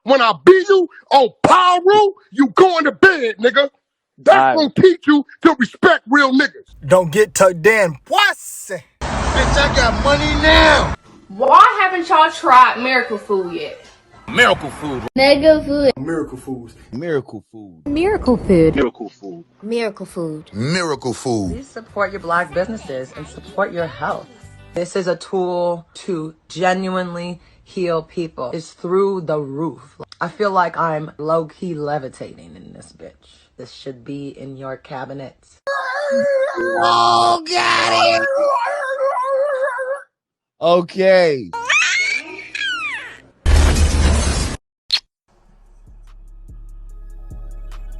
When I beat you on power rule, you going to bed, nigga. That's gonna teach you to respect real niggas. Don't get tucked in. Pussy. Bitch, I got money now. Why haven't y'all tried miracle food yet? Miracle food. Mega food. Miracle foods. Miracle food. Miracle food. Miracle food. Miracle food. Miracle food. Please support your Black businesses and support your health. This is a tool to genuinely heal people. It's through the roof. I feel like I'm low-key levitating in this bitch. This should be in your cabinets. Oh, got it. Okay.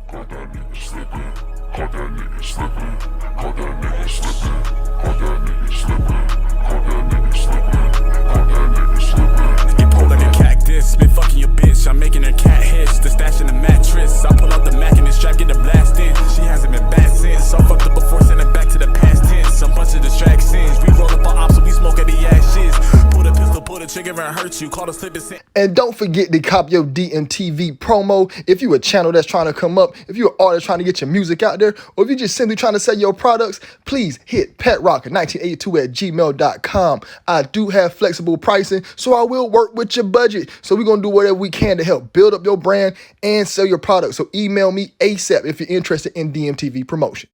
Caught that nigga slipping. Caught that nigga slipping. Caught that nigga slipping. Caught that nigga slipping. Caught that nigga slipping. Caught that nigga slipping. You pull like a cactus, been fucking your bitch. I'm making her cat hiss. The stash in the mattress. I pull out the Mac and the strap, get the blast in. She hasn't been bad since. So fucked up before, send it back to the past tense. Some bunch of distractions. We roll up our ops, so we smoke at the ashes. Pull the pistol, pull the trigger, and hurt you. Call the slip and And don't forget to cop your DMTV promo. If you a channel that's trying to come up, if you're an artist trying to get your music out there, or if you're just simply trying to sell your products, please hit petrock1982@gmail.com. I do have flexible pricing, so I will work with your budget. So we're going to do whatever we can to help build up your brand and sell your product. So email me ASAP if you're interested in DMTV promotion.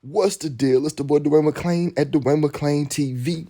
What's the deal? It's the boy Dwayne McClain at Dwayne McClain TV.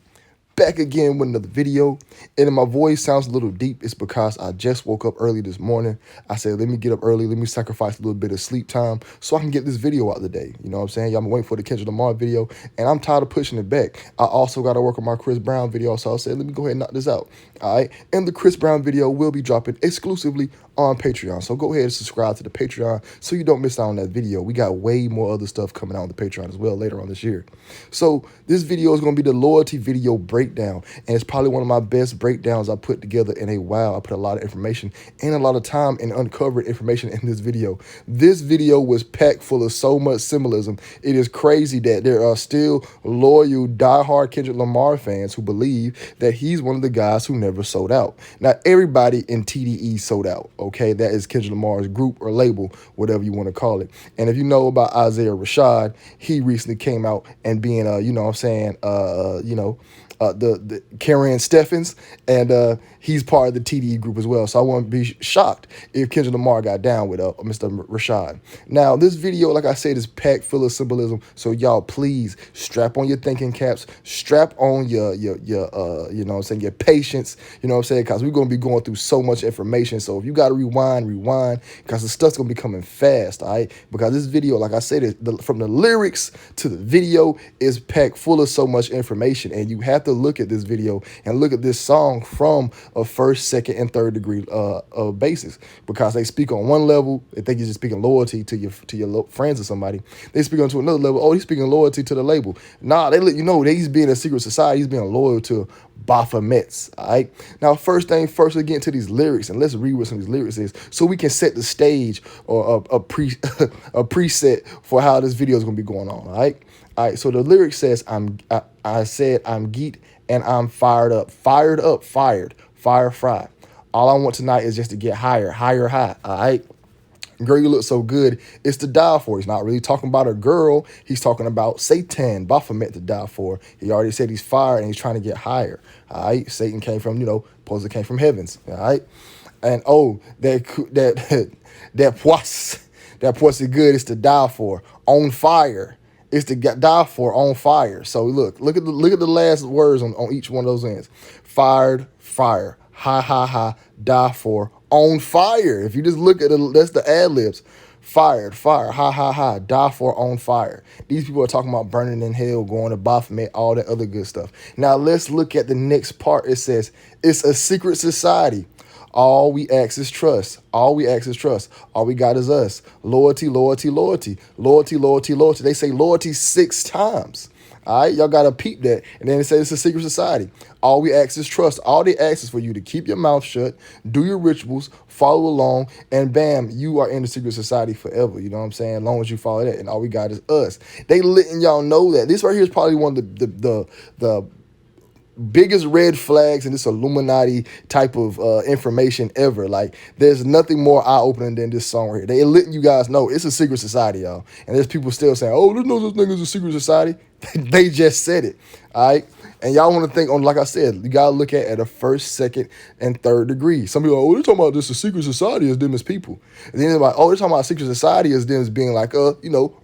Back again with another video, and if my voice sounds a little deep, it's because I just woke up early this morning. I said, let me get up early, let me sacrifice a little bit of sleep time so I can get this video out today. You know what I'm saying? Y'all been waiting for the Kendrick Lamar video, and I'm tired of pushing it back. I also got to work on my Chris Brown video, so I said, let me go ahead and knock this out. All right, and the Chris Brown video will be dropping exclusively on Patreon, so go ahead and subscribe to the Patreon so you don't miss out on that video. We got way more other stuff coming out on the Patreon as well later on this year. So this video is going to be the loyalty video breakdown, and it's probably one of my best breakdowns I put together in a while. I put a lot of information and a lot of time and uncovered information in this video. This video was packed full of so much symbolism. It is crazy that there are still loyal, diehard Kendrick Lamar fans who believe that he's one of the guys who never sold out. Not everybody in TDE sold out, okay? That is Kendrick Lamar's group or label, whatever you want to call it. And if you know about Isaiah Rashad, he recently came out and being, you know what I'm saying, the Karen Steffens, and he's part of the TDE group as well. So I wouldn't be shocked if Kendrick Lamar got down with Mr. Rashad. Now, this video, like I said, is packed full of symbolism. So y'all, please strap on your thinking caps, strap on your you know what I'm saying, your patience, you know what I'm saying, because we're going to be going through so much information. So if you got to rewind, because the stuff's going to be coming fast, all right? Because this video, like I said, from the lyrics to the video is packed full of so much information, and you have to look at this video and look at this song from a first, second, and third degree basis, because they speak on one level, they think you're just speaking loyalty to your friends or somebody. They speak on to another level, oh, he's speaking loyalty to the label. Nah, they let you know that he's being a secret society, he's being loyal to Baphomet's, all right? Now, first thing first, let's get into these lyrics, and let's read what some of these lyrics is so we can set the stage or a preset for how this video is going to be going on, all right? All right, so the lyric says, I said I'm geeked and I'm fired up, fire, fry. All I want tonight is just to get higher, high, all right? Girl, you look so good, it's to die for. He's not really talking about a girl. He's talking about Satan, Baphomet, to die for. He already said he's fired and he's trying to get higher, all right? Satan came from, supposedly came from heavens, all right? And, oh, that pussy good is to die for, on fire. It's to die for, on fire. So look at the last words on each one of those ends. Fired, fire, high, die for, on fire. If you just look at it, that's the ad-libs. Fired, fire, high, die for, on fire. These people are talking about burning in hell, going to Baphomet, all that other good stuff. Now let's look at the next part. It says, it's a secret society. All we ask is trust. All we ask is trust. All we got is us. Loyalty, loyalty, loyalty. Loyalty, loyalty, loyalty. They say loyalty 6 times. All right, y'all got to peep that. And then it says it's a secret society. All we ask is trust. All they ask is for you to keep your mouth shut, do your rituals, follow along, and bam, you are in the secret society forever. You know what I'm saying? As long as you follow that. And all we got is us. They letting y'all know that. This right here is probably one of the biggest red flags in this Illuminati type of information ever. Like, there's nothing more eye-opening than this song right here. They're letting you guys know it's a secret society, y'all. And there's people still saying, oh, there's no such thing as a secret society. They just said it, all right? And y'all want to think on, like I said, you got to look at a first, second, and third degree. Some people are, oh, they're talking about this a secret society as them as people. And then they're like, oh, they're talking about secret society as them as being like,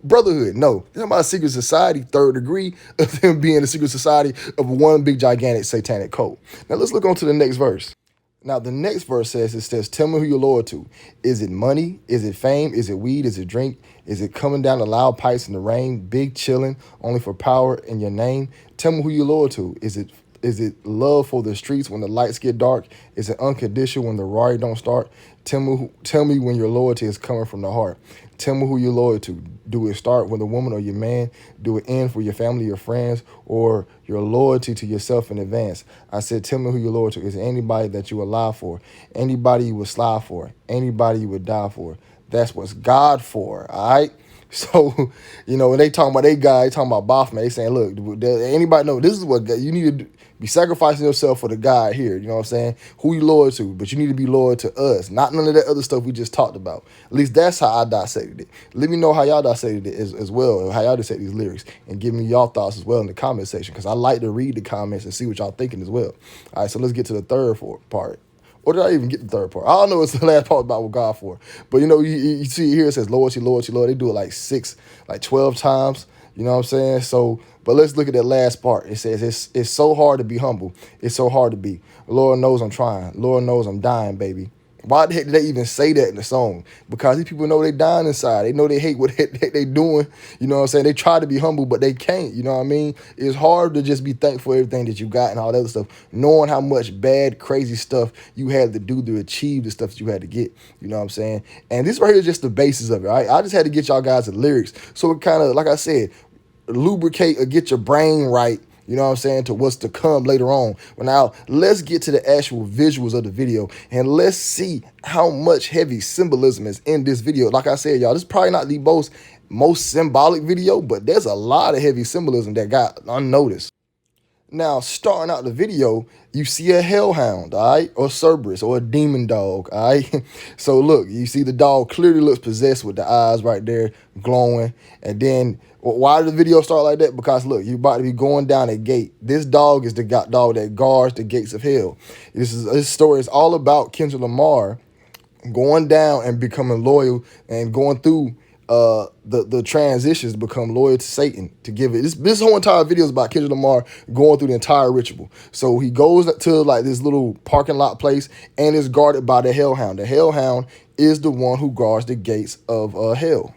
brotherhood. No, they're talking about secret society, third degree, of them being a secret society of one big, gigantic satanic cult. Now, let's look on to the next verse. Now, the next verse says, tell me who you're loyal to. Is it money? Is it fame? Is it weed? Is it drink? Is it coming down the loud pipes in the rain? Big chilling, only for power in your name? Tell me who you're loyal to. Is it love for the streets when the lights get dark? Is it unconditional when the Rari don't start? Tell me when your loyalty is coming from the heart. Tell me who you're loyal to. Do it start with a woman or your man? Do it end for your family, your friends, or your loyalty to yourself in advance? I said, tell me who you're loyal to. Is it anybody that you would lie for? Anybody you would slide for? Anybody you would die for? That's what's God for, all right? So, when they talking about they guy, they talking about Baphomet, they saying, look, anybody know this is what you need to be sacrificing yourself for the God here. You know what I'm saying? Who you loyal to, but you need to be loyal to us, not none of that other stuff we just talked about. At least that's how I dissected it. Let me know how y'all dissected it as well, how y'all dissect these lyrics, and give me y'all thoughts as well in the comment section, because I like to read the comments and see what y'all thinking as well. All right, so let's get to the third part. Or did I even get the third part? I don't know. It's the last part about what God for. But, you see here it says loyalty, loyalty, loyalty. They do it like 12 times. You know what I'm saying? So, but let's look at that last part. It says it's so hard to be humble. It's so hard to be. Lord knows I'm trying. Lord knows I'm dying, baby. Why the heck did they even say that in the song? Because these people know they dying inside. They know they hate what they doing. You know what I'm saying? They try to be humble, but they can't. You know what I mean? It's hard to just be thankful for everything that you got and all that other stuff, knowing how much bad, crazy stuff you had to do to achieve the stuff that you had to get. You know what I'm saying? And this right here is just the basis of it, all right? I just had to get y'all guys the lyrics. So it kind of, like I said, lubricate or get your brain right, you know what I'm saying, to what's to come later on. But now, let's get to the actual visuals of the video, and let's see how much heavy symbolism is in this video. Like I said, y'all, this is probably not the most symbolic video, but there's a lot of heavy symbolism that got unnoticed. Now, starting out the video, you see a hellhound, all right, or Cerberus, or a demon dog, all right? So look, you see the dog clearly looks possessed with the eyes right there glowing. And then, why did the video start like that? Because look, you're about to be going down a gate. This dog is the dog that guards the gates of hell. This story is all about Kendrick Lamar going down and becoming loyal and going through the transitions to become loyal to Satan, to give it. This whole entire video is about Kendrick Lamar going through the entire ritual. So he goes to like this little parking lot place and is guarded by the Hellhound. The Hellhound is the one who guards the gates of hell.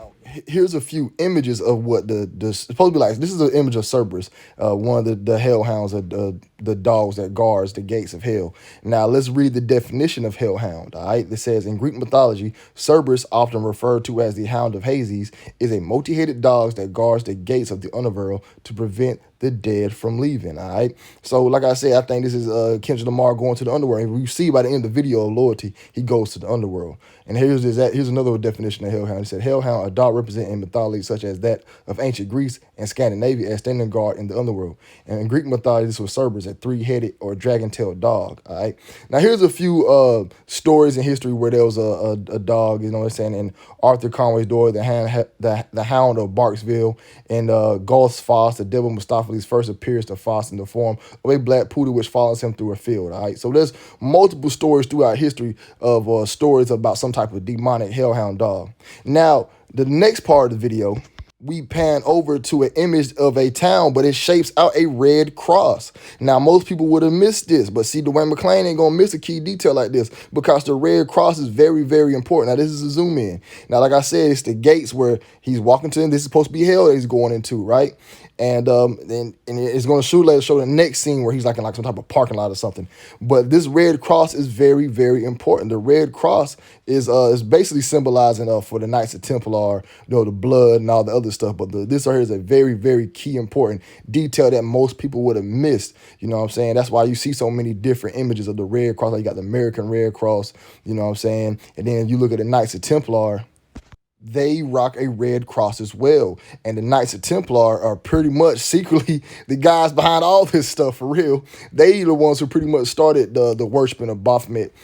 Here's a few images of what the supposed to be like. This is an image of Cerberus, one of the hellhounds, the dogs that guards the gates of hell. Now let's read the definition of hellhound. All right, it says in Greek mythology, Cerberus, often referred to as the Hound of Hades, is a multi-headed dog that guards the gates of the Underworld to prevent the dead from leaving. All right, so like I said, I think this is Kendrick Lamar going to the Underworld. And we see by the end of the video of loyalty, he goes to the Underworld. And here's another definition of hellhound. It said hellhound, a dog representing mythology such as that of ancient Greece and Scandinavia as standing guard in the Underworld. And in Greek mythology, this was Cerberus, a three-headed or dragon-tailed dog. All right. Now here's a few stories in history where there was a dog. You know what I'm saying? In Arthur Conway's Door, the Hound of Barksville, and Gauth's Foss, the devil Mephistophelies first appears to Foss in the form of a black poodle which follows him through a field. All right. So there's multiple stories throughout history of stories about some type of demonic hellhound dog. Now, the next part of the video, we pan over to an image of a town, but it shapes out a red cross. Now, most people would have missed this, but see, Dwayne McClain ain't gonna miss a key detail like this because the red cross is very, very important. Now, this is a zoom in. Now, like I said, it's the gates where he's walking to, and this is supposed to be hell that he's going into, right? And it's going to show the next scene where he's like in like some type of parking lot or something. But this red cross is very, very important. The red cross is basically symbolizing for the Knights of Templar, the blood and all the other stuff. But this right here is a very, very key important detail that most people would have missed. You know what I'm saying? That's why you see so many different images of the red cross. Like you got the American Red Cross. You know what I'm saying? And then you look at the Knights of Templar. they rock a red cross as well. And the Knights of Templar are pretty much secretly the guys behind all this stuff, for real. They the ones who pretty much started the worshiping of Baphomet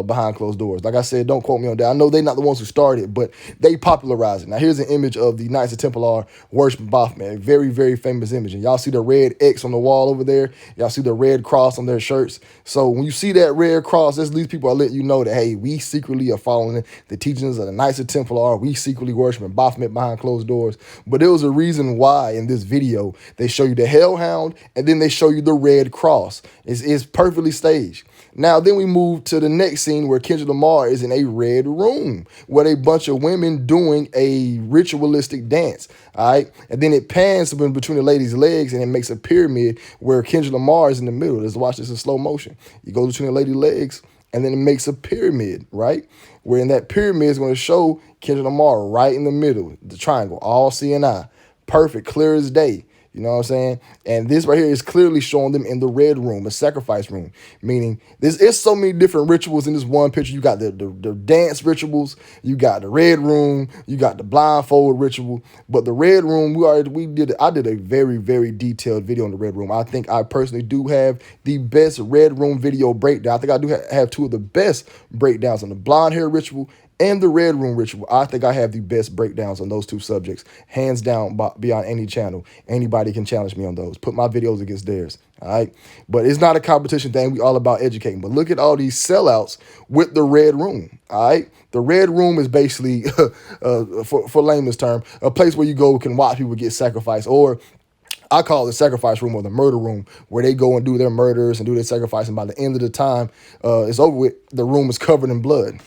behind closed doors. Like I said, don't quote me on that. I know they're not the ones who started it, but they popularized it. Now here's an image of the Knights of Templar worshiping Baphomet, a very, very famous image. And y'all see the red X on the wall over there. Y'all see the red cross on their shirts. So when you see that red cross, these people are letting you know that, hey, we secretly are following the teachings of the Knights of Templar. We secretly worshiping Baphomet behind closed doors. But there was a reason why in this video they show you the Hellhound and then they show you the red cross. It's perfectly staged. Now then we move to the next scene where Kendrick Lamar is in a red room with a bunch of women doing a ritualistic dance. All right, and then it pans between the lady's legs and it makes a pyramid where Kendrick Lamar is in the middle. Let's watch this in slow motion. You go between the lady's legs and then it makes a pyramid, right? Where in that pyramid is going to show Kendrick Lamar right in the middle, the triangle, all CNI. Perfect, clear as day. You know what I'm saying? And this right here is clearly showing them in the red room, a sacrifice room, meaning there's so many different rituals in this one picture. You got the dance rituals, you got the red room, you got the blindfold ritual. But the red room, I did a very, very detailed video on the red room. I think I personally do have the best red room video breakdown. I think I do have two of the best breakdowns on the blonde hair ritual and the red room ritual. I think I have the best breakdowns on those two subjects, hands down, beyond any channel. Anybody can challenge me on those. Put my videos against theirs, all right? But it's not a competition thing. We all about educating. But look at all these sellouts with the red room, all right? The red room is basically, for layman's term, a place where you go can watch people get sacrificed, or I call it the sacrifice room or the murder room, where they go and do their murders and do their sacrifice, and by the end of the time it's over with, the room is covered in blood.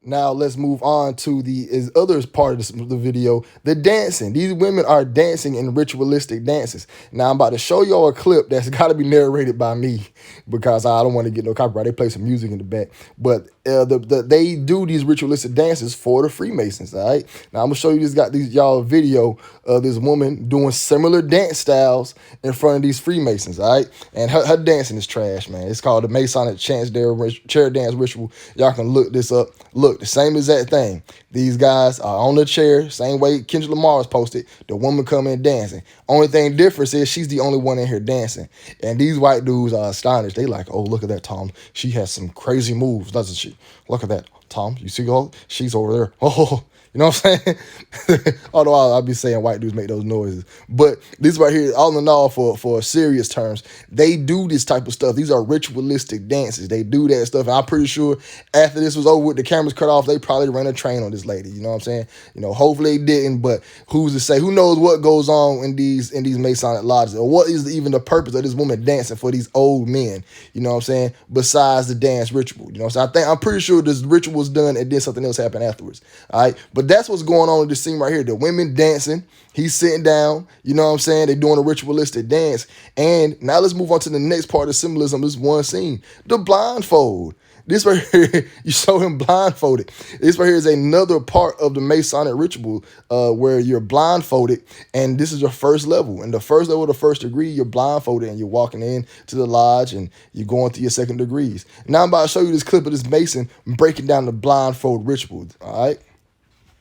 Now let's move on to the other part of the video, the dancing. These women are dancing in ritualistic dances. Now I'm about to show y'all a clip that's got to be narrated by me because I don't want to get no copyright. They play some music in the back, but they do these ritualistic dances for the Freemasons. All right. Now I'm gonna show you y'all video of this woman doing similar dance styles in front of these Freemasons. All right, and her dancing is trash, man. It's called the Masonic chair dance ritual. Y'all can look this up. Look, the same exact thing. These guys are on the chair, same way Kendrick Lamar was posted. The woman come in dancing. Only thing difference is she's the only one in here dancing. And these white dudes are astonished. They like, oh, look at that, Tom. She has some crazy moves, doesn't she? Look at that, Tom. You see, she's over there. Oh, you know what I'm saying? Although I'll be saying white dudes make those noises. But this right here, all in all, for serious terms, they do this type of stuff. These are ritualistic dances. They do that stuff. And I'm pretty sure after this was over with, the cameras cut off, they probably ran a train on this lady. You know what I'm saying? You know, hopefully they didn't, but who's to say? Who knows what goes on in these Masonic lodges? Or what is even the purpose of this woman dancing for these old men? You know what I'm saying? Besides the dance ritual. You know what I'm saying? I'm pretty sure this ritual was done and then something else happened afterwards. All right? But that's what's going on in this scene right here. The women dancing. He's sitting down. You know what I'm saying? They're doing a ritualistic dance. And now let's move on to the next part of symbolism. This one scene. The blindfold. This right here, you show him blindfolded. This right here is another part of the Masonic ritual where you're blindfolded, and this is your first level. And the first level, the first degree, you're blindfolded, and you're walking in to the lodge, and you're going through your second degrees. Now I'm about to show you this clip of this Mason breaking down the blindfold ritual, all right?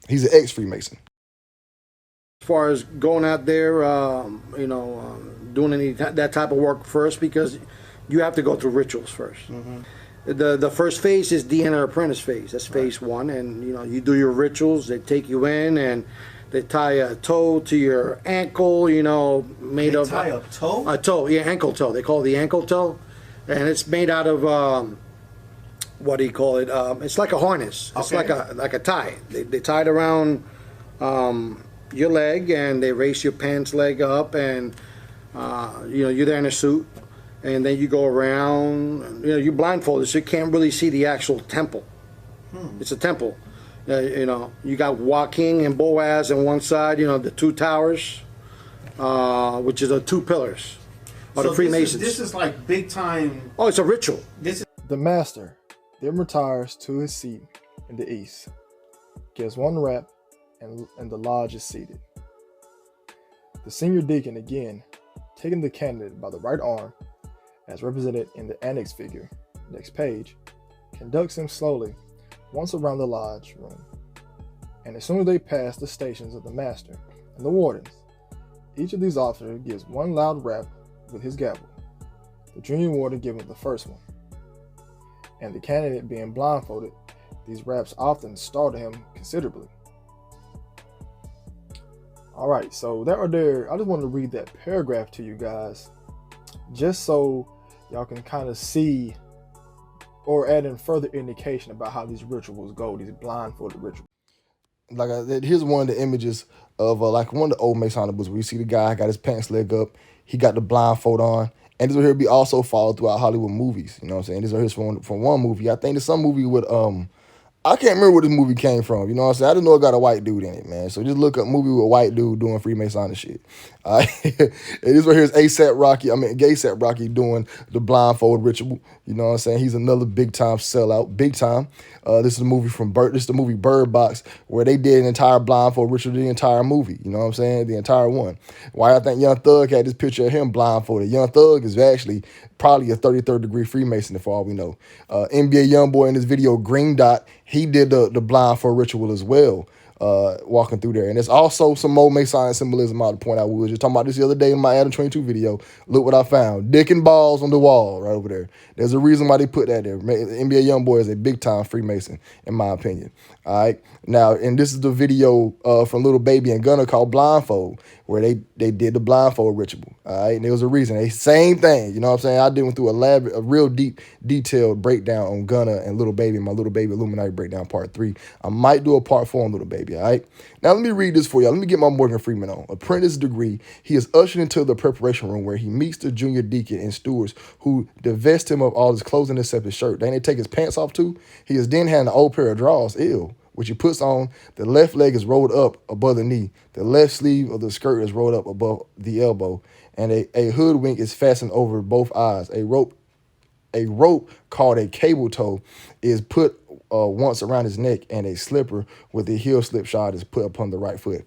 He's an ex-Freemason. As far as going out there, doing that type of work first, because you have to go through rituals first. Mm-hmm. The first phase is the inner apprentice phase. That's phase one, and you do your rituals. They take you in and they tie a toe to your ankle. Made of tie a toe. A toe, yeah, ankle toe. They call it the ankle toe, and it's made out of what do you call it? It's like a harness. It's like a tie. They tie it around your leg, and they raise your pants leg up, and you're there in a suit. And then you go around, you're blindfolded, so you can't really see the actual temple. It's a temple. You got Joaquin and Boaz on one side, the two towers, which is the two pillars of the Freemasons. This is like big time. Oh, it's a ritual. The master then retires to his seat in the east, gives one rap, and the lodge is seated. The senior deacon again, taking the candidate by the right arm, as represented in the annex figure, next page, conducts him slowly once around the lodge room. And as soon as they pass the stations of the master and the wardens, each of these officers gives one loud rap with his gavel, the junior warden giving the first one. And the candidate being blindfolded, these raps often startle him considerably. Alright, so that right there, I just wanted to read that paragraph to you guys, just so y'all can kind of see or add in further indication about how these rituals go, these blindfolded rituals. Like I said, here's one of the images of like one of the old Masonic books where you see the guy got his pants leg up, he got the blindfold on, and this will here be also followed throughout Hollywood movies. You know what I'm saying? This is from one movie. I think there's some movie with I can't remember where this movie came from. You know what I'm saying? I just know it got a white dude in it, man. So just look up movie with a white dude doing Freemasonic shit. And this right here is ASAP Rocky doing the blindfold ritual. You know what I'm saying? He's another big time sellout, big time. This is a movie this is the movie Bird Box, where they did an entire blindfold ritual, the entire movie. You know what I'm saying? The entire one. Why I think Young Thug had this picture of him blindfolded. Young Thug is actually probably a 33rd degree Freemason, for all we know. NBA Youngboy in this video, Green Dot, he did the blindfold ritual as well, walking through there. And there's also some more Masonic symbolism I would point out. We were just talking about this the other day in my Adam 22 video. Look what I found. Dick and balls on the wall right over there. There's a reason why they put that there. NBA Youngboy is a big time Freemason, in my opinion. All right. Now, and this is the video from Little Baby and Gunna called Blindfold, where they did the blindfold ritual. All right. And there was a reason. Same thing. You know what I'm saying? I went through a real deep, detailed breakdown on Gunna and Little Baby, my Little Baby Illuminati breakdown part 3. I might do a part 4 on Little Baby. All right. Now, let me read this for y'all. Let me get my Morgan Freeman on. Apprentice degree. He is ushered into the preparation room where he meets the junior deacon and stewards who divest him of all his clothing except his shirt. Then they take his pants off too. He is then handed an old pair of drawers, which he puts on. The left leg is rolled up above the knee. The left sleeve of the skirt is rolled up above the elbow. And a hoodwink is fastened over both eyes. A rope called a cable toe is put once around his neck, and a slipper with a heel slip shod is put upon the right foot.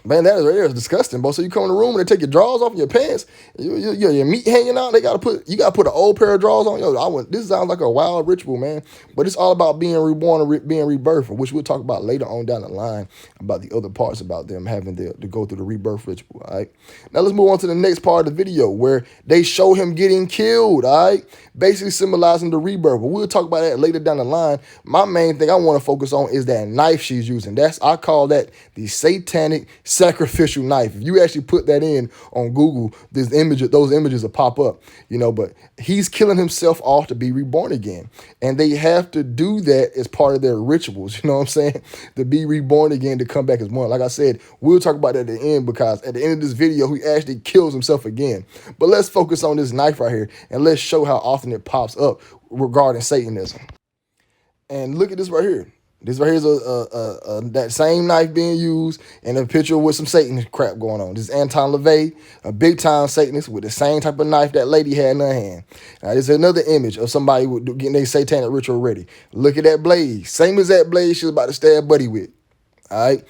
Man, that right there is disgusting, bro. So you come in the room and they take your drawers off your pants, your meat hanging out. You gotta put an old pair of drawers on. This sounds like a wild ritual, man. But it's all about being reborn and being rebirthed, which we'll talk about later on down the line about the other parts about them having to go through the rebirth ritual. All right. Now let's move on to the next part of the video where they show him getting killed. All right, basically symbolizing the rebirth. But we'll talk about that later down the line. My main thing I want to focus on is that knife she's using. I call that the satanic sacrificial knife. If you actually put that in on Google, those images will pop up, but he's killing himself off to be reborn again. And they have to do that as part of their rituals, you know what I'm saying? To be reborn again, to come back as one. Like I said, we'll talk about that at the end, because at the end of this video, he actually kills himself again. But let's focus on this knife right here, and let's show how often it pops up regarding Satanism. And look at this right here. This right here is that same knife being used in a picture with some Satan crap going on. This is Anton LaVey, a big-time Satanist with the same type of knife that lady had in her hand. Now, this is another image of somebody getting their satanic ritual ready. Look at that blade. Same as that blade she was about to stab Buddy with. All right?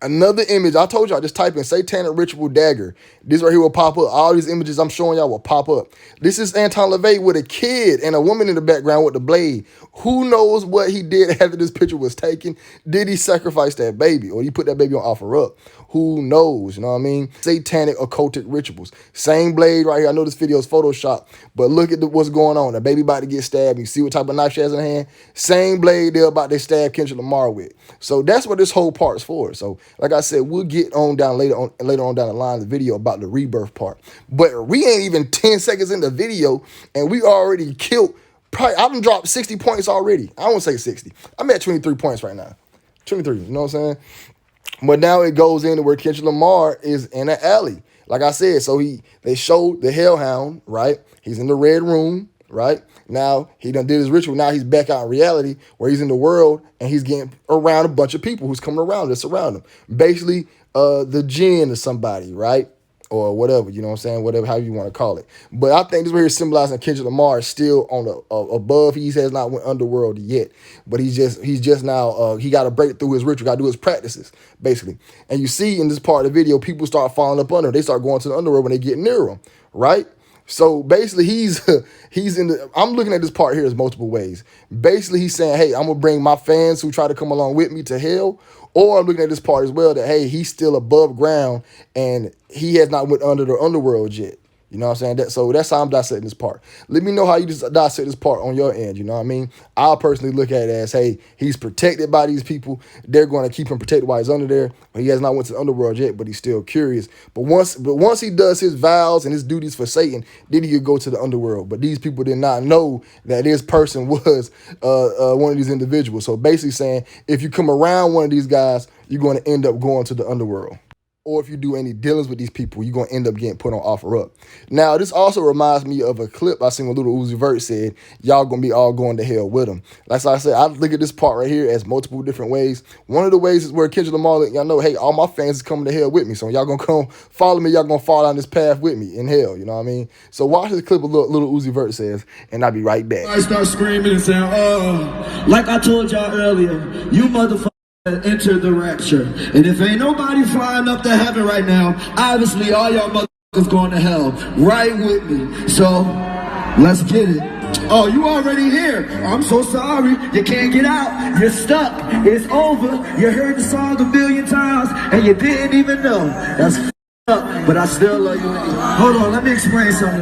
Another image, I told y'all, just type in satanic ritual dagger. This right here will pop up. All these images I'm showing y'all will pop up. This is Anton LaVey with a kid and a woman in the background with the blade. Who knows what he did after this picture was taken? Did he sacrifice that baby, or he put that baby on offer up? Who knows? You know what I mean? Satanic occultic rituals. Same blade right here. I know this video is Photoshop, but look at what's going on. The baby about to get stabbed. You see what type of knife she has in her hand? Same blade they're about to stab Kendrick Lamar with. So that's what this whole part's for. So like I said, we'll get on down later on down the line the video about the rebirth part. But we ain't even 10 seconds in the video, and we already killed. Probably, I've dropped 60 points already. I won't say 60. I'm at 23 points right now. 23, you know what I'm saying? But now it goes into where Kendrick Lamar is in an alley. Like I said, so they showed the Hellhound, right? He's in the red room, right? Now he done did his ritual. Now he's back out in reality where he's in the world, and he's getting around a bunch of people who's coming around to surround him. Basically, the jinn or somebody, right? Or whatever, you know what I'm saying? Whatever, however you want to call it. But I think this right here is symbolizing Kendrick Lamar is still on the above. He has not went underworld yet, but he's just now he got to break through his ritual, got to do his practices basically. And you see in this part of the video, people start falling up under him. They start going to the underworld when they get near him, right? So basically, he's in the. I'm looking at this part here as multiple ways. Basically, he's saying, "Hey, I'm gonna bring my fans who try to come along with me to hell." Or I'm looking at this part as well that hey, he's still above ground and he has not went under the underworld yet. You know what I'm saying? So that's how I'm dissecting this part. Let me know how you just dissect this part on your end. You know what I mean? I personally look at it as, hey, he's protected by these people. They're going to keep him protected while he's under there. He has not went to the underworld yet, but he's still curious. But once he does his vows and his duties for Satan, then he could go to the underworld. But these people did not know that this person was one of these individuals. So basically saying, if you come around one of these guys, you're going to end up going to the underworld. Or if you do any dealings with these people, you're going to end up getting put on offer up. Now, this also reminds me of a clip I seen when Lil Uzi Vert said, y'all going to be all going to hell with him. Like I said, I look at this part right here as multiple different ways. One of the ways is where Kendrick Lamar let y'all know, hey, all my fans is coming to hell with me. So y'all going to come follow me, y'all going to fall down this path with me in hell. You know what I mean? So watch this clip of Lil Uzi Vert says, and I'll be right back. I start screaming and saying, oh, like I told y'all earlier, you motherfuckers enter the rapture. And if ain't nobody flying up to heaven right now, obviously all y'all motherfuckers going to hell right with me. So let's get it. Oh, you already here. I'm so sorry. You can't get out. You're stuck. It's over. You heard the song a million times and you didn't even know. That's up, but I still love you anyway. Hold on, let me explain something.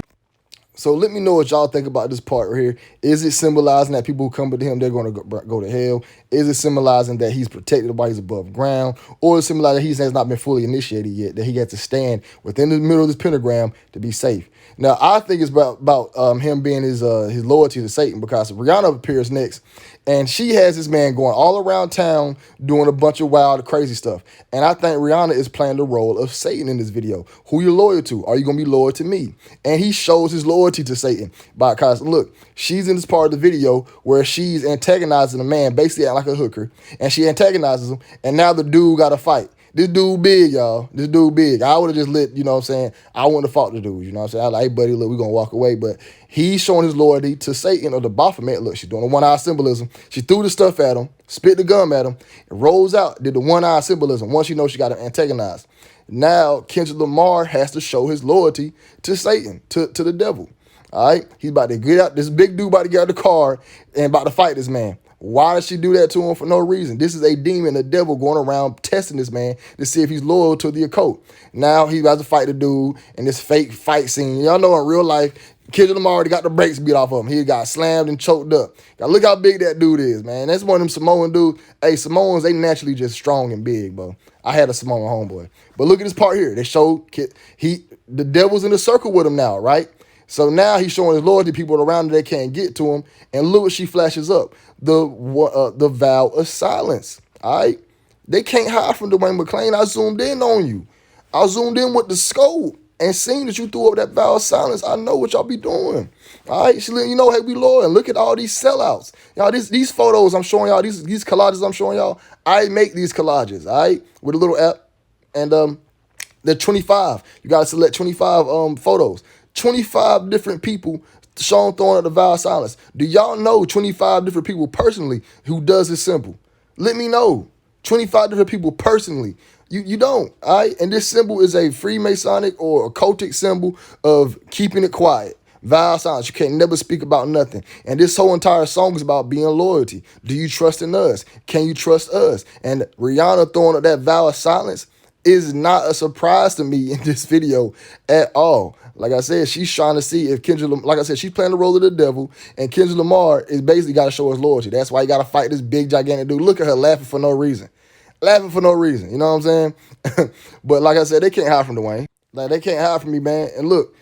So let me know what y'all think about this part right here. Is it symbolizing that people who come to him, they're going to go to hell? Is it symbolizing that he's protected while he's above ground? Or is it symbolizing that he has not been fully initiated yet, that he has to stand within the middle of this pentagram to be safe? Now, I think it's about him being his loyalty to Satan, because Rihanna appears next, and she has this man going all around town doing a bunch of wild, crazy stuff. And I think Rihanna is playing the role of Satan in this video. Who you loyal to? Are you going to be loyal to me? And he shows his loyalty to Satan because, look, she's in this part of the video where she's antagonizing a man, basically acting like a hooker, and she antagonizes him, and now the dude got to fight. This dude big, y'all. This dude big. I would have just lit, you know what I'm saying? I wouldn't have fought the dude, you know what I'm saying? I was like, hey, buddy, look, we're going to walk away. But he's showing his loyalty to Satan or the Baphomet. Look, she's doing the one-eye symbolism. She threw the stuff at him, spit the gum at him, and rolls out, did the one-eye symbolism. Once you know she got him antagonized. Now, Kendrick Lamar has to show his loyalty to Satan, to the devil. All right? He's about to get out. This big dude about to get out of the car and about to fight this man. Why does she do that to him? For no reason. This is a demon, a devil going around testing this man to see if he's loyal to the occult. Now he has to fight the dude in this fake fight scene. Y'all know in real life, Kendrick Lamar already got the brakes beat off of him. He got slammed and choked up. Now look how big that dude is, man. That's one of them Samoan dudes. Hey, Samoans, they naturally just strong and big, bro. I had a Samoan homeboy. But look at this part here. They show the devil's in a circle with him now, right? So now he's showing his loyalty to people around him that can't get to him. And look what she flashes up. The vow of silence. All right? They can't hide from Dwayne McClain. I zoomed in on you. I zoomed in with the scope and seen that you threw up that vow of silence. I know what y'all be doing. All right? She letting you know, hey, we loyal. And look at all these sellouts. Y'all, these photos I'm showing y'all, these collages I'm showing y'all, I make these collages, all right? With a little app. And they're 25. You got to select 25 photos. 25 different people shown throwing up the vow of silence. Do y'all know 25 different people personally who does this symbol? Let me know. 25 different people personally. You don't, all right? And this symbol is a Freemasonic or occultic symbol of keeping it quiet. Vow of silence. You can't never speak about nothing. And this whole entire song is about being loyalty. Do you trust in us? Can you trust us? And Rihanna throwing up that vow of silence is not a surprise to me in this video at all. Like I said, she's trying to see if Kendrick, like I said, she's playing the role of the devil, and Kendrick Lamar is basically got to show his loyalty. That's why he got to fight this big, gigantic dude. Look at her laughing for no reason. Laughing for no reason. You know what I'm saying? But like I said, they can't hide from Dwayne. Like, they can't hide from me, man. And look,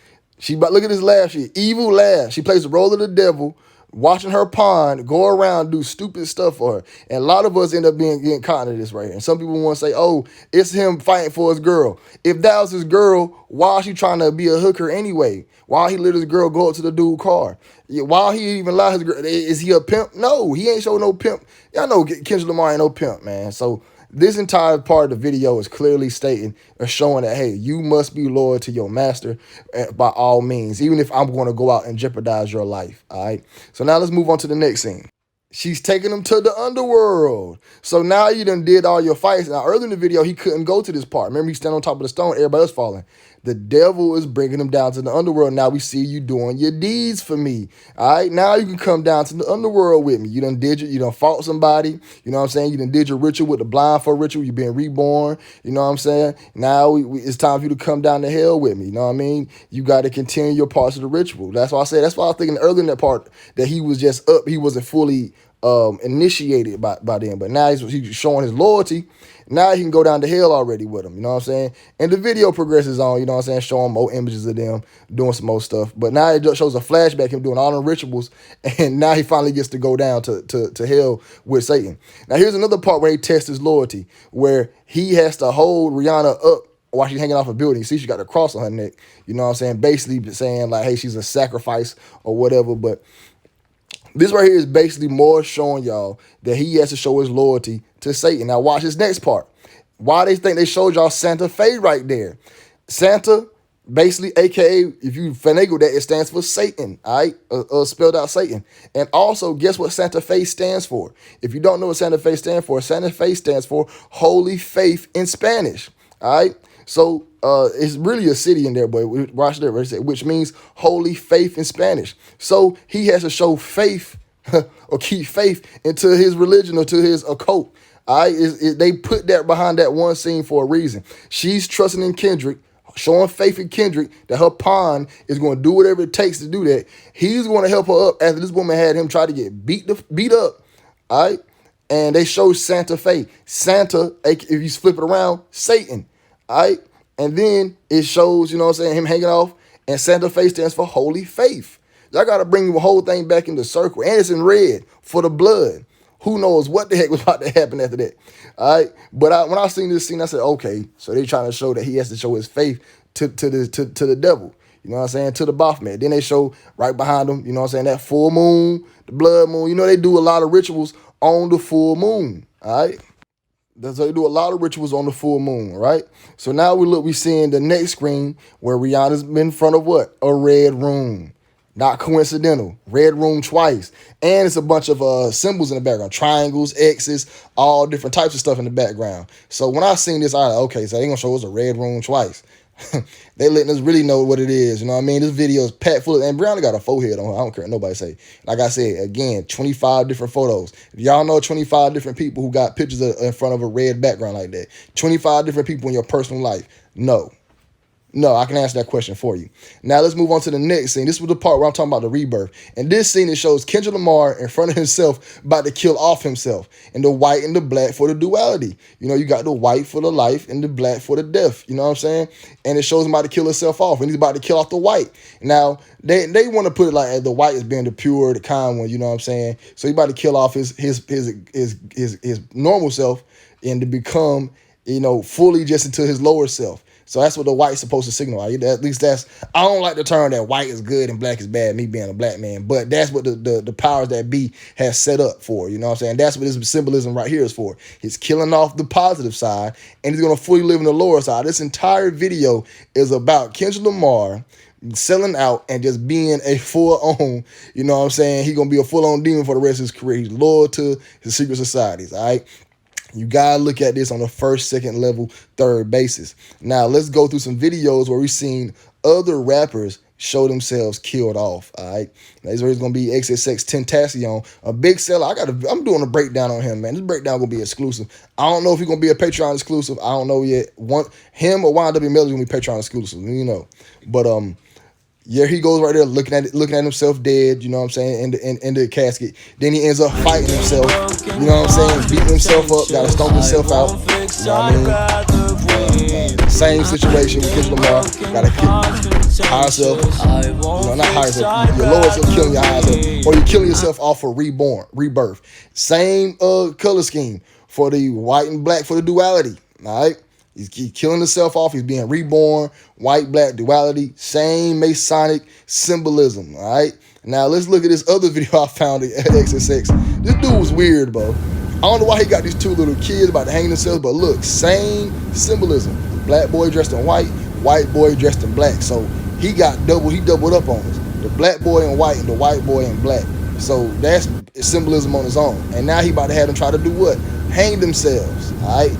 look at this laugh. She evil laugh. She plays the role of the devil, watching her pawn go around, do stupid stuff for her. And a lot of us end up getting caught into this right here. And some people want to say, oh, it's him fighting for his girl. If that was his girl, why is she trying to be a hooker anyway? Why he let his girl go up to the dude's car? Why he even allow his girl? Is he a pimp? No, he ain't show no pimp. Y'all know Kendrick Lamar ain't no pimp, man. So this entire part of the video is clearly stating or showing that, hey, you must be loyal to your master by all means, even if I'm going to go out and jeopardize your life, all right? So now let's move on to the next scene. She's taking him to the underworld. So now you done did all your fights. Now, earlier in the video, he couldn't go to this part. Remember, he stand on top of the stone, everybody else falling. The devil is bringing him down to the underworld. Now we see you doing your deeds for me. All right, now you can come down to the underworld with me. You done fought somebody. You know what I'm saying? You done did your ritual with the blindfold ritual. You been reborn. You know what I'm saying? Now it's time for you to come down to hell with me. You know what I mean? You got to continue your parts of the ritual. That's why I said. That's why I was thinking earlier in that part that he was just up. He wasn't fully initiated by them, but now he's showing his loyalty. Now he can go down to hell already with him, you know what I'm saying? And the video progresses on, you know what I'm saying, showing more images of them doing some more stuff. But now it just shows a flashback, him doing all the rituals, and now he finally gets to go down to hell with Satan. Now here's another part where he tests his loyalty, where he has to hold Rihanna up while she's hanging off a building. See, she got a cross on her neck, you know what I'm saying? Basically saying like, hey, she's a sacrifice or whatever, but this right here is basically more showing y'all that he has to show his loyalty to Satan. Now watch this next part. Why they think they showed y'all Santa Fe right there. Santa, basically, aka, if you finagle that, it stands for Satan, all right? Spelled out Satan. And also, guess what Santa Fe stands for? If you don't know what Santa Fe stands for Holy Faith in Spanish, all right? So it's really a city in there, but watch that, right? Which means holy faith in Spanish. So he has to show faith or keep faith into his religion or to his occult. They put that behind that one scene for a reason. She's trusting in Kendrick, showing faith in Kendrick that her pawn is going to do whatever it takes to do that. He's going to help her up after this woman had him try to get beat up. All right. And they show Santa Fe. Santa, if you flip it around, Satan. All right. And then it shows, you know what I'm saying, him hanging off. And Santa Fe stands for holy faith. Y'all got to bring the whole thing back into circle. And it's in red for the blood. Who knows what the heck was about to happen after that. All right. But when I seen this scene, I said, okay, so they trying to show that he has to show his faith to the devil. You know what I'm saying? To the Baphomet. Then they show right behind them, you know what I'm saying, that full moon, the blood moon. You know, they do a lot of rituals on the full moon. All right. So they do a lot of rituals on the full moon, right? So now we seeing the next screen where Rihanna's been in front of what? A red room. Not coincidental. Red room twice. And it's a bunch of symbols in the background. Triangles, X's, all different types of stuff in the background. So when I seen this, I was like, okay, so they going to show us a red room twice. They letting us really know what it is. You know what I mean? This video is packed full of, and Brianna got a forehead on her. I don't care what nobody say. Like I said, again, 25 different photos. If y'all know 25 different people who got pictures in front of a red background like that, 25 different people in your personal life, no, I can answer that question for you. Now let's move on to the next scene. This was the part where I'm talking about the rebirth. And this scene, it shows Kendrick Lamar in front of himself about to kill off himself. And the white and the black for the duality. You know, you got the white for the life and the black for the death. You know what I'm saying? And it shows him about to kill himself off. And he's about to kill off the white. Now, they want to put it like the white as being the pure, the kind one. You know what I'm saying? So he's about to kill off his normal self and to become, you know, fully just into his lower self. So that's what the white's supposed to signal. At least I don't like the term that white is good and black is bad, me being a black man, but that's what the powers that be has set up for, you know what I'm saying? That's what this symbolism right here is for. He's killing off the positive side, and he's going to fully live in the lower side. This entire video is about Kendrick Lamar selling out and just being a full-on, you know what I'm saying? He's going to be a full-on demon for the rest of his career. He's loyal to his secret societies, all right? You got to look at this on the first, second level, third basis. Now, let's go through some videos where we've seen other rappers show themselves killed off, all right? Now, this is going to be XXX Tentacion, a big seller. I'm doing a breakdown on him, man. This breakdown going to be exclusive. I don't know if he's going to be a Patreon exclusive. I don't know yet. Him or YNW Melody going to be Patreon exclusive, you know. But, yeah, he goes right there looking at himself dead, you know what I'm saying, in the casket. Then he ends up fighting himself, you know what I'm saying, beating himself up, gotta stomp himself out, you know what I mean? Same situation with Kendrick Lamar, gotta hire self, you know, not hire self, your lower self killing your higher self, or you're killing yourself off for rebirth. Same color scheme for the white and black for the duality, all right? He's killing himself off. He's being reborn. White, black, duality. Same Masonic symbolism. All right. Now let's look at this other video I found at XXX. This dude was weird, bro. I don't know why he got these two little kids about to hang themselves, but look, same symbolism. Black boy dressed in white boy dressed in black. So he doubled up on us. The black boy in white and the white boy in black. So that's symbolism on his own. And now he about to have them try to do what? Hang themselves. All right.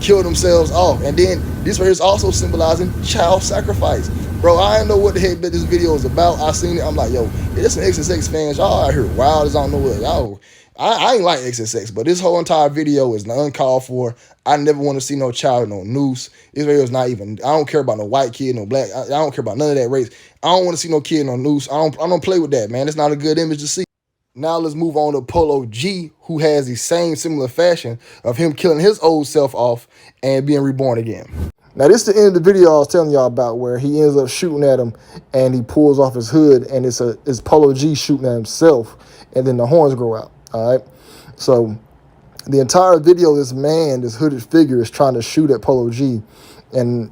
Kill themselves off. And then This right here is also symbolizing child sacrifice. Bro, I didn't know what the heck that this video is about. I seen it. I'm like, yo, there's some XSX fans. Y'all out here wild as I don't know what. Y'all, I ain't like XSX, but this whole entire video is uncalled for. I never want to see no child, no noose. This video is not even, I don't care about no white kid, no black. I don't care about none of that race. I don't want to see no kid, no noose. I don't play with that, man. It's not a good image to see. Now let's move on to Polo G, who has the same similar fashion of him killing his old self off and being reborn again. Now this is the end of the video I was telling y'all about, where he ends up shooting at him and he pulls off his hood, and it's Polo G shooting at himself, and then the horns grow out. All right, so the entire video, this man, this hooded figure, is trying to shoot at Polo G and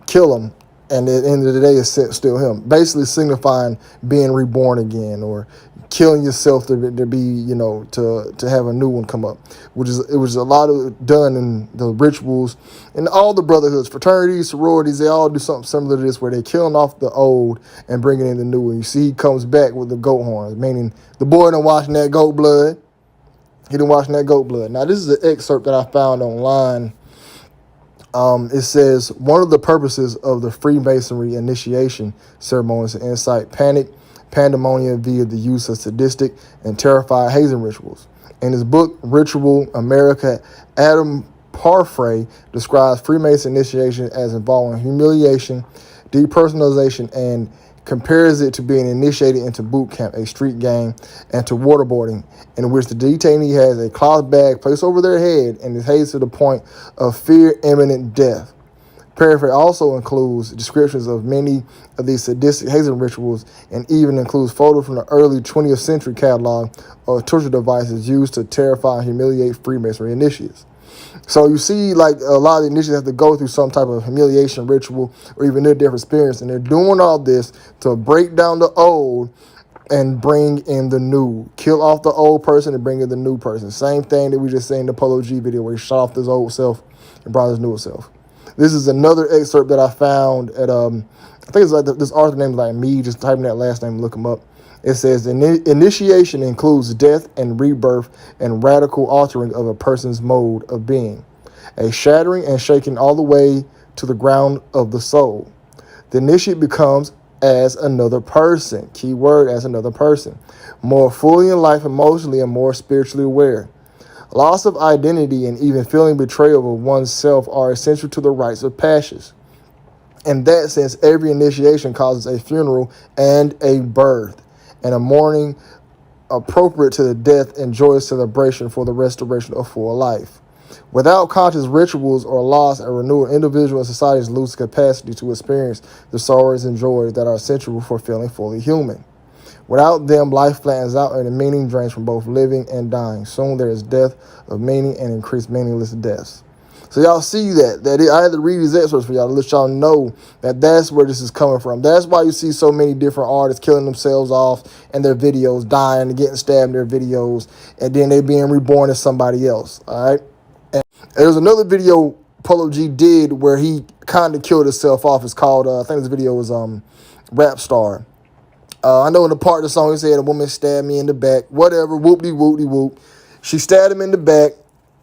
kill him. And at the end of the day, it's still him, basically signifying being reborn again, or killing yourself to be, you know, to have a new one come up, which is, it was a lot of done in the rituals and all the brotherhoods, fraternities, sororities. They all do something similar to this, where they're killing off the old and bringing in the new one. You see, he comes back with the goat horns, meaning the boy done watching that goat blood. He done watching that goat blood. Now, this is an excerpt that I found online. It says, one of the purposes of the Freemasonry initiation ceremony is to incite panic, pandemonium via the use of sadistic and terrifying hazing rituals. In his book, Ritual America, Adam Parfrey describes Freemason initiation as involving humiliation, depersonalization, and compares it to being initiated into boot camp, a street gang, and to waterboarding, in which the detainee has a cloth bag placed over their head and is hazed to the point of fear imminent death. Paraphrase also includes descriptions of many of these sadistic hazing rituals, and even includes photos from the early 20th century catalog of torture devices used to terrify and humiliate Freemasonry initiates. So you see, like, a lot of the initiates have to go through some type of humiliation ritual or even near-death experience, and they're doing all this to break down the old and bring in the new. Kill off the old person and bring in the new person. Same thing that we just seen in the Polo G video, where he shot off his old self and brought his new self. This is another excerpt that I found at, I think it's like this author named like me, just type in that last name and look him up. It says, initiation includes death and rebirth and radical altering of a person's mode of being, a shattering and shaking all the way to the ground of the soul. The initiate becomes as another person, key word, as another person, more fully in life emotionally and more spiritually aware. Loss of identity and even feeling betrayal of oneself are essential to the rites of passage. In that sense, every initiation causes a funeral and a birth, and a mourning appropriate to the death and joyous celebration for the restoration of full life. Without conscious rituals or loss and renewal, individual and societies lose capacity to experience the sorrows and joys that are essential for feeling fully human. Without them, life flattens out and the meaning drains from both living and dying. Soon there is death of meaning and increased meaningless deaths. So y'all see that I had to read these excerpts for y'all to let y'all know that that's where this is coming from. That's why you see so many different artists killing themselves off in their videos, dying and getting stabbed in their videos, and then they being reborn as somebody else, all right? And there's another video Polo G did where he kind of killed himself off. It's called, I think this video was Rap Star. I know in the part of the song he said, a woman stabbed me in the back, whatever, whoop-de-whoop-de-whoop. She stabbed him in the back.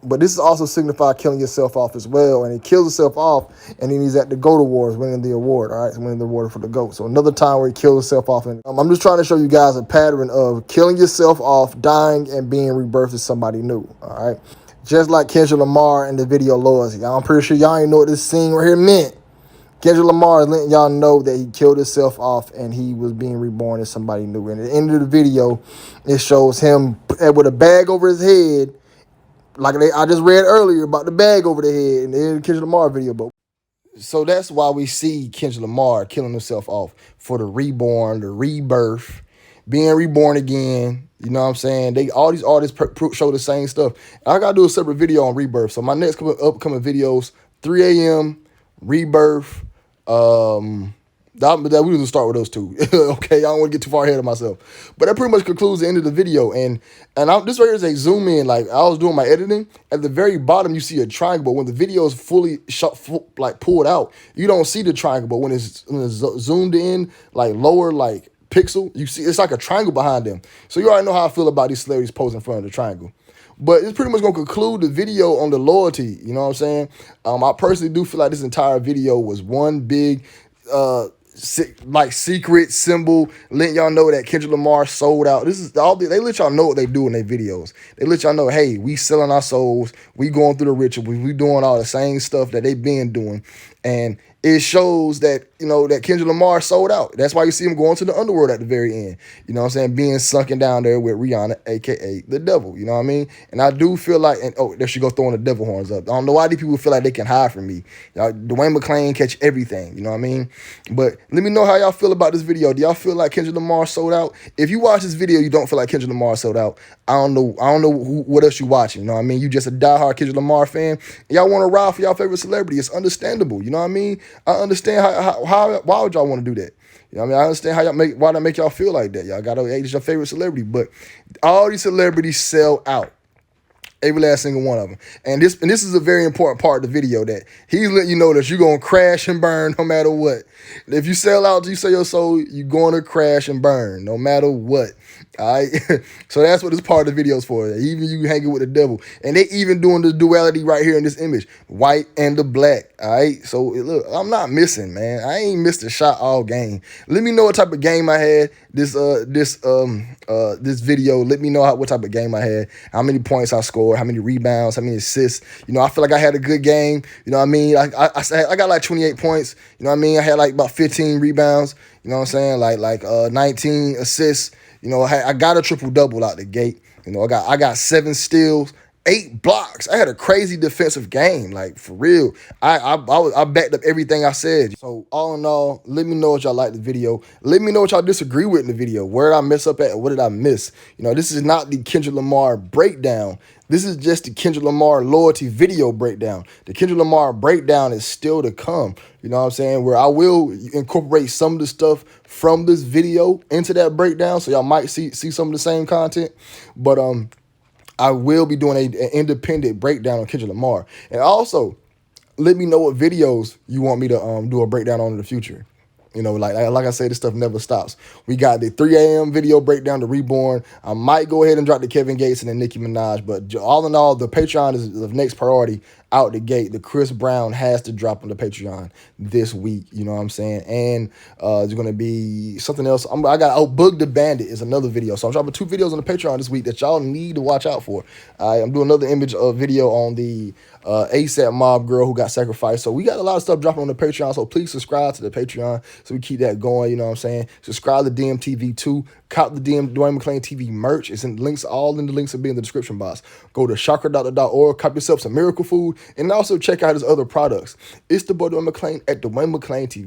But this is also signify killing yourself off as well. And he kills himself off, and then he's at the GOAT Awards winning the award, all right? Winning the award for the GOAT. So another time where he killed himself off. And I'm just trying to show you guys a pattern of killing yourself off, dying, and being rebirthed as somebody new, all right? Just like Kendrick Lamar in the video Loyalty. I'm pretty sure y'all ain't know what this scene right here meant. Kendrick Lamar is letting y'all know that he killed himself off and he was being reborn as somebody new. And at the end of the video, it shows him with a bag over his head, like I just read earlier about the bag over the head in the Kendrick Lamar video. But so that's why we see Kendrick Lamar killing himself off for the reborn, the rebirth, being reborn again. You know what I'm saying? All these artists show the same stuff. I got to do a separate video on Rebirth. So my next upcoming videos, 3 a.m., Rebirth, that we was gonna start with those two. Okay, I don't want to get too far ahead of myself. But that pretty much concludes the end of the video. And this right here is a zoom in. Like I was doing my editing. At the very bottom, you see a triangle. But when the video is fully pulled out, you don't see the triangle. But when it's zoomed in, like lower, like pixel, you see it's like a triangle behind them. So you already know how I feel about these celebrities posing in front of the triangle. But it's pretty much gonna conclude the video on the loyalty. You know what I'm saying? I personally do feel like this entire video was one big like secret symbol letting y'all know that Kendrick Lamar sold out. This is all they let y'all know what they do in their videos. They let y'all know, hey, we selling our souls, we going through the rituals, we doing all the same stuff that they been doing. And it shows that, you know, that Kendrick Lamar sold out. That's why you see him going to the Underworld at the very end. You know what I'm saying? Being sunken down there with Rihanna, a.k.a. the devil. You know what I mean? And I do feel like, and oh, there she go throwing the devil horns up. I don't know why these people feel like they can hide from me. Y'all, Dwayne McClain catch everything. You know what I mean? But let me know how y'all feel about this video. Do y'all feel like Kendrick Lamar sold out? If you watch this video, you don't feel like Kendrick Lamar sold out. I don't know what else you watching. You know what I mean? You just a diehard Kendrick Lamar fan. And y'all want to ride for y'all favorite celebrity. It's understandable. You know what I mean? I understand why would y'all want to do that? You know what I mean? I understand why that make y'all feel like that. Y'all got to hate your favorite celebrity, but all these celebrities sell out. Every last single one of them. And this is a very important part of the video, that he's letting you know that you're going to crash and burn no matter what. If you sell out, you sell your soul, you're going to crash and burn no matter what. All right? So that's what this part of the video is for. Even you hanging with the devil. And they even doing the duality right here in this image. White and the black. All right? So look, I'm not missing, man. I ain't missed a shot all game. Let me know what type of game I had this video. Let me know what type of game I had. How many points I scored. How many rebounds. How many assists. You know, I feel like I had a good game. You know what I mean? I got like 28 points. You know what I mean? I had like about 15 rebounds. You know what I'm saying? Like 19 assists. You know, I got a triple-double out the gate. You know, I got 7 steals, 8 blocks. I had a crazy defensive game, like, for real. I backed up everything I said. So, all in all, let me know what y'all like the video. Let me know what y'all disagree with in the video. Where did I mess up at? What did I miss? You know, this is not the Kendrick Lamar breakdown. This is just the Kendrick Lamar loyalty video breakdown. The Kendrick Lamar breakdown is still to come. You know what I'm saying? Where I will incorporate some of the stuff from this video into that breakdown. So y'all might see some of the same content. But I will be doing an independent breakdown on Kendrick Lamar. And also, let me know what videos you want me to do a breakdown on in the future. You know, like I say, this stuff never stops. We got the 3 a.m. video breakdown to Reborn. I might go ahead and drop the Kevin Gates and the Nicki Minaj, but all in all, the Patreon is the next priority out the gate. The Chris Brown has to drop on the Patreon this week. You know what I'm saying? And there's going to be something else. I got Bug the Bandit is another video. So I'm dropping 2 videos on the Patreon this week that y'all need to watch out for. I'm doing another image video on the ASAP Mob girl who got sacrificed. So we got a lot of stuff dropping on the Patreon. So please subscribe to the Patreon so we keep that going. You know what I'm saying? Subscribe to DMTV too. Cop the Dwayne McClain TV merch. It's in links. All in the links will be in the description box. Go to chakradoctor.org. Cop yourself some miracle food. And also check out his other products. It's the boy Dwayne McClain at Dwayne McClain TV.